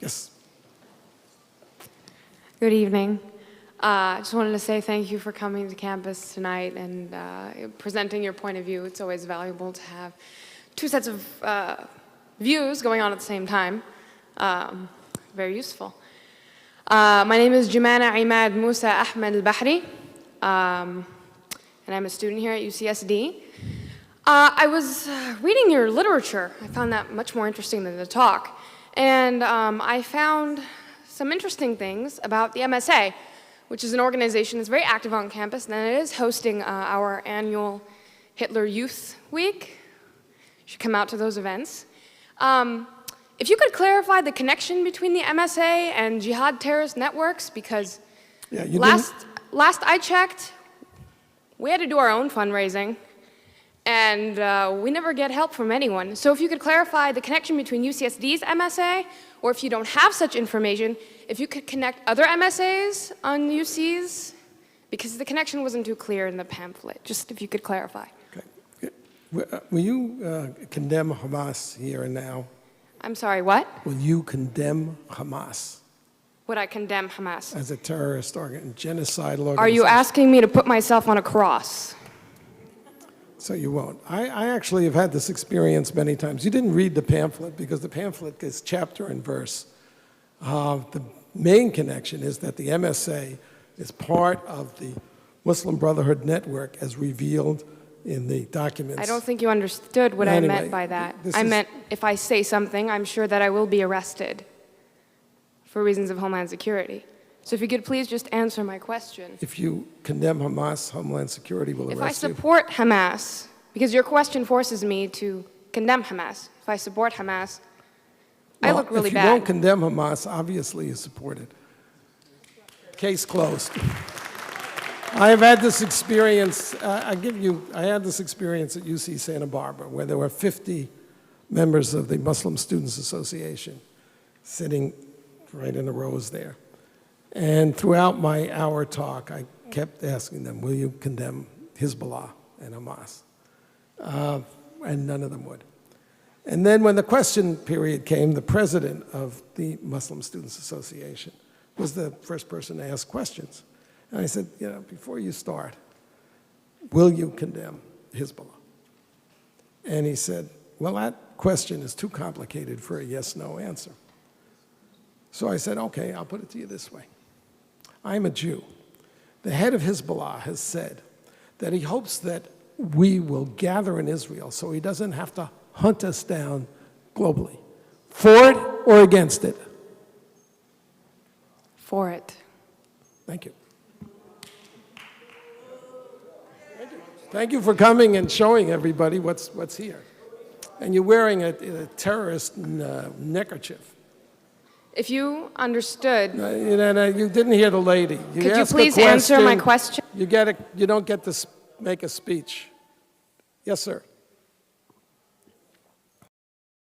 Yes. Good evening. I just wanted to say thank you for coming to campus tonight and presenting your point of view. It's always valuable to have two sets of views going on at the same time. Very useful. My name is Jumana Imad Musa Ahmed al-Bahri, and I'm a student here at UCSD. I was reading your literature. I found that much more interesting than the talk. And I found some interesting things about the MSA, which is an organization that's very active on campus, and it is hosting our annual Hitler Youth Week. You should come out to those events. If you could clarify the connection between the MSA and jihad terrorist networks, because last I checked, we had to do our own fundraising, and we never get help from anyone. So if you could clarify the connection between UCSD's MSA, or if you don't have such information, if you could connect other MSAs on UCs, because the connection wasn't too clear in the pamphlet. Just if you could clarify. Okay. Will you condemn Hamas here and now? I'm sorry, what? Will you condemn Hamas? Would I condemn Hamas? As a terrorist genocidal organization? Are you asking me to put myself on a cross? So you won't. I actually have had this experience many times. You didn't read the pamphlet because the pamphlet is chapter and verse. The main connection is that the MSA is part of the Muslim Brotherhood network as revealed in the documents. I don't think you understood what I meant by that. I meant if I say something, I'm sure that I will be arrested for reasons of Homeland Security. So if you could please just answer my question. If you condemn Hamas, Homeland Security will arrest you? If I support Hamas, because your question forces me to condemn Hamas. If I support Hamas, I look really bad. If you won't condemn Hamas, obviously you support it. Case closed. I have had this experience, I had this experience at UC Santa Barbara where there were 50 members of the Muslim Students Association sitting right in the rows there. And throughout my hour talk, I kept asking them, will you condemn Hezbollah and Hamas? And none of them would. And then when the question period came, the president of the Muslim Students Association was the first person to ask questions. And I said, before you start, will you condemn Hezbollah? And he said, well, that question is too complicated for a yes-no answer. So I said, okay, I'll put it to you this way. I'm a Jew. The head of Hezbollah has said that he hopes that we will gather in Israel so he doesn't have to hunt us down globally. For it or against it? For it. Thank you. Thank you for coming and showing everybody what's here. And you're wearing a terrorist neckerchief. If you understood... you didn't hear the lady. Could you please answer my question? You don't get to make a speech. Yes, sir.